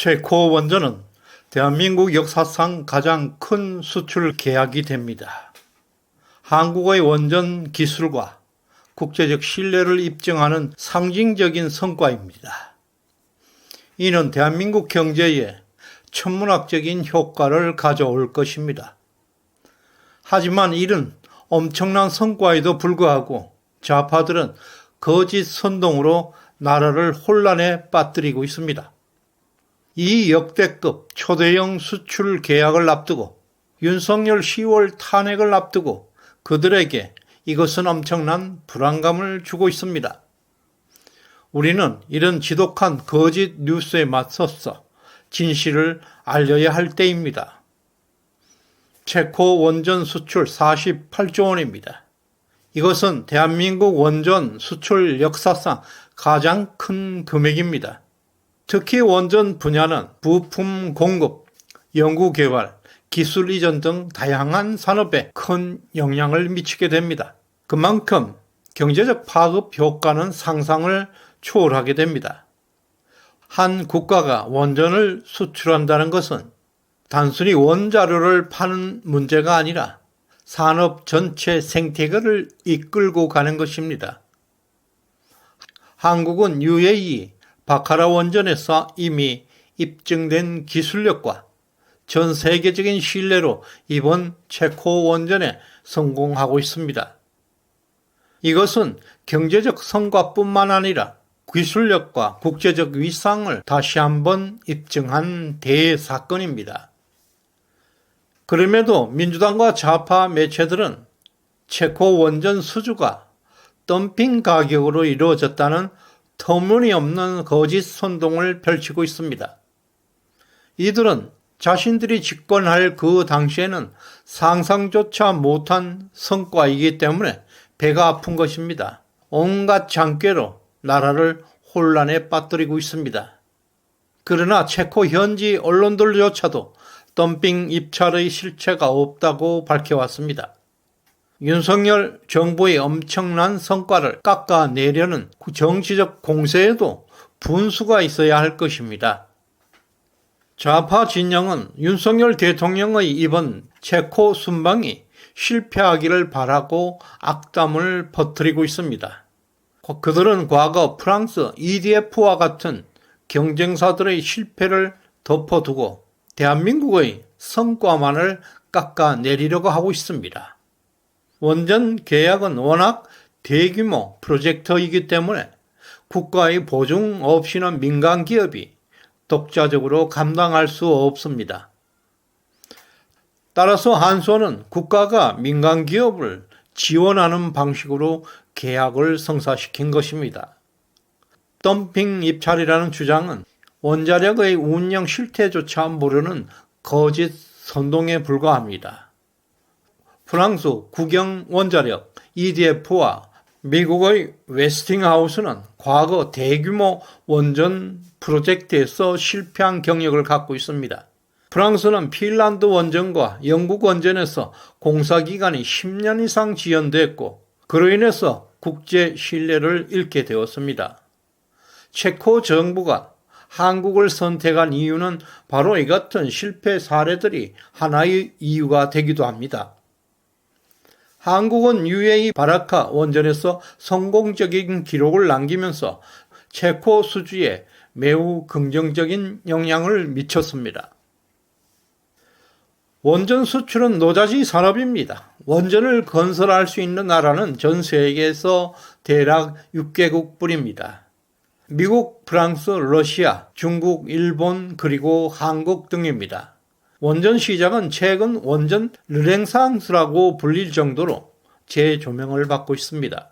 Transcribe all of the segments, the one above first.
체코 원전은 대한민국 역사상 가장 큰 수출 계약이 됩니다. 한국의 원전 기술과 국제적 신뢰를 입증하는 상징적인 성과입니다. 이는 대한민국 경제에 천문학적인 효과를 가져올 것입니다. 하지만 이런 엄청난 성과에도 불구하고 좌파들은 거짓 선동으로 나라를 혼란에 빠뜨리고 있습니다. 이 역대급 초대형 수출 계약을 앞두고 윤석열 10월 탄핵을 앞두고 그들에게 이것은 엄청난 불안감을 주고 있습니다. 우리는 이런 지독한 거짓 뉴스에 맞서서 진실을 알려야 할 때입니다. 체코 원전 수출 48조 원입니다. 이것은 대한민국 원전 수출 역사상 가장 큰 금액입니다. 특히 원전 분야는 부품 공급, 연구개발, 기술 이전 등 다양한 산업에 큰 영향을 미치게 됩니다. 그만큼 경제적 파급 효과는 상상을 초월하게 됩니다. 한 국가가 원전을 수출한다는 것은 단순히 원자료를 파는 문제가 아니라 산업 전체 생태계를 이끌고 가는 것입니다. 한국은 UAE 바카라 원전에서 이미 입증된 기술력과 전 세계적인 신뢰로 이번 체코 원전에 성공하고 있습니다. 이것은 경제적 성과뿐만 아니라 기술력과 국제적 위상을 다시 한번 입증한 대사건입니다. 그럼에도 민주당과 좌파 매체들은 체코 원전 수주가 덤핑 가격으로 이루어졌다는 터무니없는 거짓 선동을 펼치고 있습니다. 이들은 자신들이 집권할 그 당시에는 상상조차 못한 성과이기 때문에 배가 아픈 것입니다. 온갖 장꾀로 나라를 혼란에 빠뜨리고 있습니다. 그러나 체코 현지 언론들조차도 덤핑 입찰의 실체가 없다고 밝혀왔습니다. 윤석열 정부의 엄청난 성과를 깎아내려는 정치적 공세에도 분수가 있어야 할 것입니다. 좌파 진영은 윤석열 대통령의 이번 체코 순방이 실패하기를 바라고 악담을 퍼뜨리고 있습니다. 그들은 과거 프랑스 EDF와 같은 경쟁사들의 실패를 덮어두고 대한민국의 성과만을 깎아내리려고 하고 있습니다. 원전 계약은 워낙 대규모 프로젝트이기 때문에 국가의 보증 없이는 민간 기업이 독자적으로 감당할 수 없습니다. 따라서 한수원은 국가가 민간 기업을 지원하는 방식으로 계약을 성사시킨 것입니다. 덤핑 입찰이라는 주장은 원자력의 운영 실태조차 모르는 거짓 선동에 불과합니다. 프랑스 국영원자력 EDF와 미국의 웨스팅하우스는 과거 대규모 원전 프로젝트에서 실패한 경력을 갖고 있습니다. 프랑스는 핀란드 원전과 영국 원전에서 공사기간이 10년 이상 지연됐고 그로 인해서 국제 신뢰를 잃게 되었습니다. 체코 정부가 한국을 선택한 이유는 바로 이 같은 실패 사례들이 하나의 이유가 되기도 합니다. 한국은 UAE 바라카 원전에서 성공적인 기록을 남기면서 체코 수주에 매우 긍정적인 영향을 미쳤습니다. 원전 수출은 노자지 산업입니다. 원전을 건설할 수 있는 나라는 전 세계에서 대략 6개국뿐입니다. 미국, 프랑스, 러시아, 중국, 일본, 그리고 한국 등입니다. 원전 시장은 최근 원전 르네상스라고 불릴 정도로 재조명을 받고 있습니다.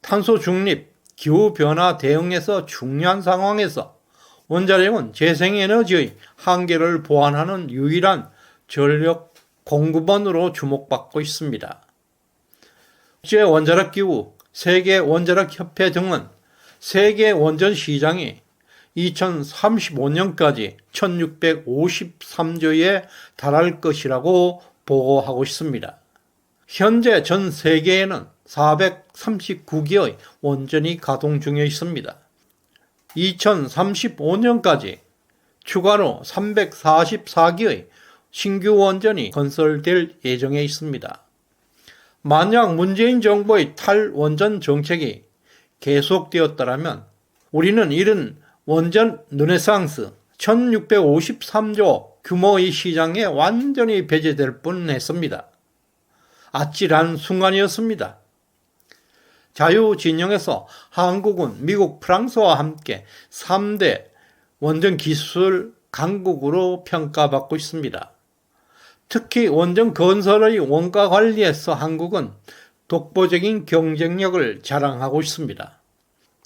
탄소 중립, 기후변화 대응에서 중요한 상황에서 원자력은 재생에너지의 한계를 보완하는 유일한 전력 공급원으로 주목받고 있습니다. 국제원자력기구, 세계원자력협회 등은 세계 원전 시장이 2035년까지 1653조에 달할 것이라고 보고하고 있습니다. 현재 전 세계에는 439개의 원전이 가동 중에 있습니다. 2035년까지 추가로 344기의 신규 원전이 건설될 예정에 있습니다. 만약 문재인 정부의 탈원전 정책이 계속되었더라면 우리는 이런 원전 르네상스 1653조 규모의 시장에 완전히 배제될 뻔했습니다. 아찔한 순간이었습니다. 자유진영에서 한국은 미국, 프랑스와 함께 3대 원전 기술 강국으로 평가받고 있습니다. 특히 원전 건설의 원가 관리에서 한국은 독보적인 경쟁력을 자랑하고 있습니다.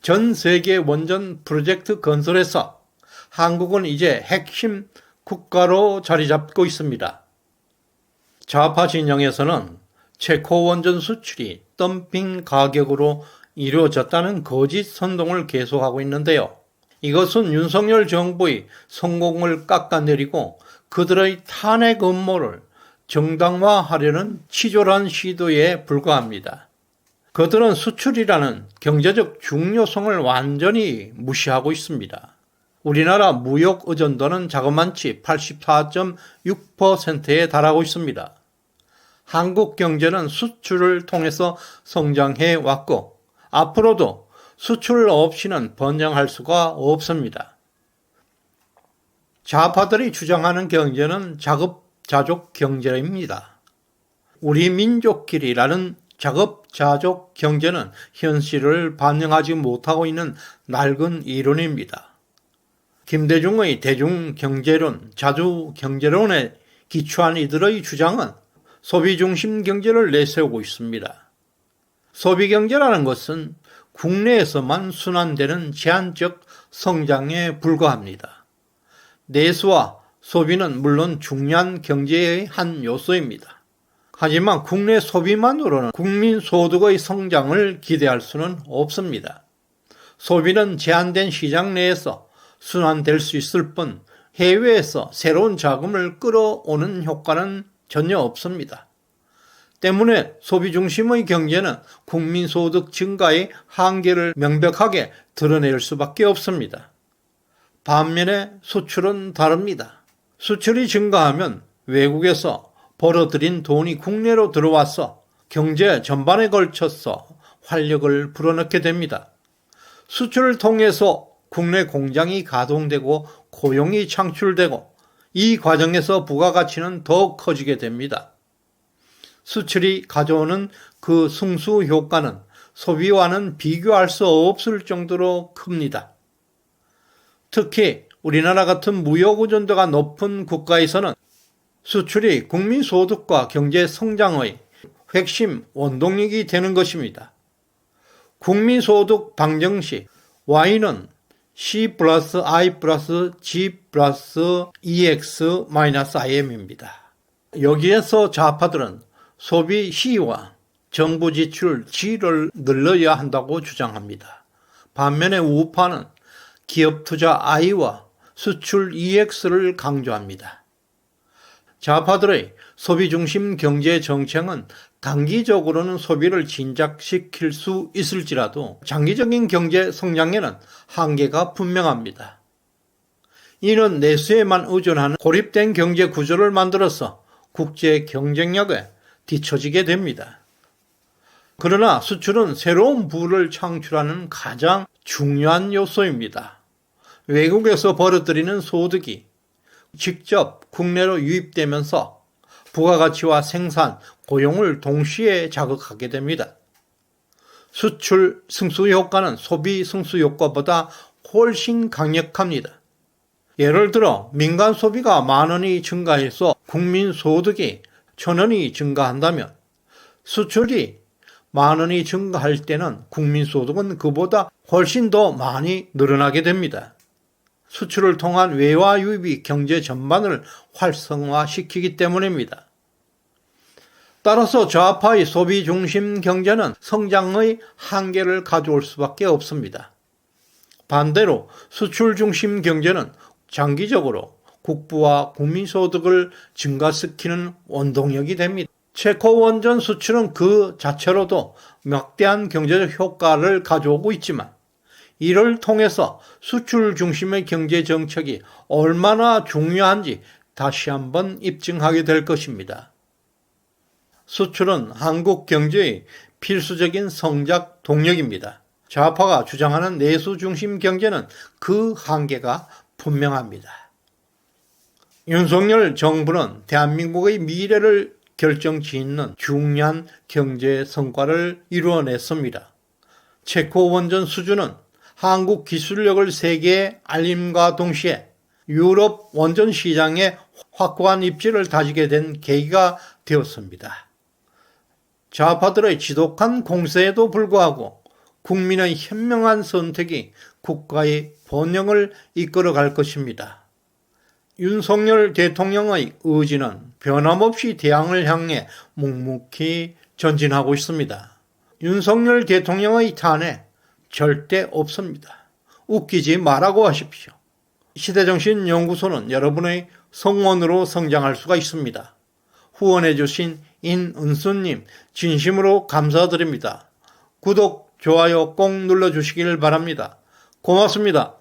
전 세계 원전 프로젝트 건설에서 한국은 이제 핵심 국가로 자리 잡고 있습니다. 좌파 진영에서는 체코 원전 수출이 덤핑 가격으로 이루어졌다는 거짓 선동을 계속하고 있는데요. 이것은 윤석열 정부의 성공을 깎아내리고 그들의 탄핵 음모를 정당화하려는 치졸한 시도에 불과합니다. 그들은 수출이라는 경제적 중요성을 완전히 무시하고 있습니다. 우리나라 무역 의존도는 자그만치 84.6%에 달하고 있습니다. 한국 경제는 수출을 통해서 성장해 왔고 앞으로도 수출 없이는 번영할 수가 없습니다. 좌파들이 주장하는 경제는 자급자족 경제입니다. 우리 민족끼리라는 자급자족 경제는 현실을 반영하지 못하고 있는 낡은 이론입니다. 김대중의 대중경제론, 자주경제론에 기초한 이들의 주장은 소비중심 경제를 내세우고 있습니다. 소비경제라는 것은 국내에서만 순환되는 제한적 성장에 불과합니다. 내수와 소비는 물론 중요한 경제의 한 요소입니다. 하지만 국내 소비만으로는 국민 소득의 성장을 기대할 수는 없습니다. 소비는 제한된 시장 내에서 순환될 수 있을 뿐 해외에서 새로운 자금을 끌어오는 효과는 전혀 없습니다. 때문에 소비 중심의 경제는 국민 소득 증가의 한계를 명백하게 드러낼 수밖에 없습니다. 반면에 수출은 다릅니다. 수출이 증가하면 외국에서 벌어들인 돈이 국내로 들어와서 경제 전반에 걸쳐서 활력을 불어넣게 됩니다. 수출을 통해서 국내 공장이 가동되고 고용이 창출되고 이 과정에서 부가가치는 더 커지게 됩니다. 수출이 가져오는 그 승수 효과는 소비와는 비교할 수 없을 정도로 큽니다. 특히 우리나라 같은 무역 의존도가 높은 국가에서는 수출이 국민 소득과 경제 성장의 핵심 원동력이 되는 것입니다. 국민 소득 방정식 Y는 C 플러스 I 플러스 G 플러스 EX 마이너스 IM입니다. 여기에서 좌파들은 소비 C와 정부 지출 G를 늘려야 한다고 주장합니다. 반면에 우파는 기업 투자 I와 수출 EX를 강조합니다. 좌파들의 소비 중심 경제 정책은 단기적으로는 소비를 진작시킬 수 있을지라도 장기적인 경제 성장에는 한계가 분명합니다. 이는 내수에만 의존하는 고립된 경제 구조를 만들어서 국제 경쟁력에 뒤처지게 됩니다. 그러나 수출은 새로운 부를 창출하는 가장 중요한 요소입니다. 외국에서 벌어들이는 소득이 직접 국내로 유입되면서 부가가치와 생산, 고용을 동시에 자극하게 됩니다. 수출 승수 효과는 소비 승수 효과보다 훨씬 강력합니다. 예를 들어 민간 소비가 10,000원이 증가해서 국민 소득이 1,000원이 증가한다면 수출이 10,000원이 증가할 때는 국민 소득은 그보다 훨씬 더 많이 늘어나게 됩니다. 수출을 통한 외화 유입이 경제 전반을 활성화시키기 때문입니다. 따라서 좌파의 소비 중심 경제는 성장의 한계를 가져올 수밖에 없습니다. 반대로 수출 중심 경제는 장기적으로 국부와 국민소득을 증가시키는 원동력이 됩니다. 체코 원전 수출은 그 자체로도 막대한 경제적 효과를 가져오고 있지만 이를 통해서 수출 중심의 경제 정책이 얼마나 중요한지 다시 한번 입증하게 될 것입니다. 수출은 한국 경제의 필수적인 성장 동력입니다. 좌파가 주장하는 내수 중심 경제는 그 한계가 분명합니다. 윤석열 정부는 대한민국의 미래를 결정짓는 중요한 경제 성과를 이루어냈습니다. 체코 원전 수주는 한국 기술력을 세계에 알림과 동시에 유럽 원전 시장에 확고한 입지를 다지게 된 계기가 되었습니다. 좌파들의 지독한 공세에도 불구하고 국민의 현명한 선택이 국가의 번영을 이끌어갈 것입니다. 윤석열 대통령의 의지는 변함없이 대항을 향해 묵묵히 전진하고 있습니다. 윤석열 대통령의 탄핵 절대 없습니다. 웃기지 말라고 하십시오. 시대정신연구소는 여러분의 성원으로 성장할 수가 있습니다. 후원해주신 인은수님 진심으로 감사드립니다. 구독, 좋아요 꼭 눌러주시길 바랍니다. 고맙습니다.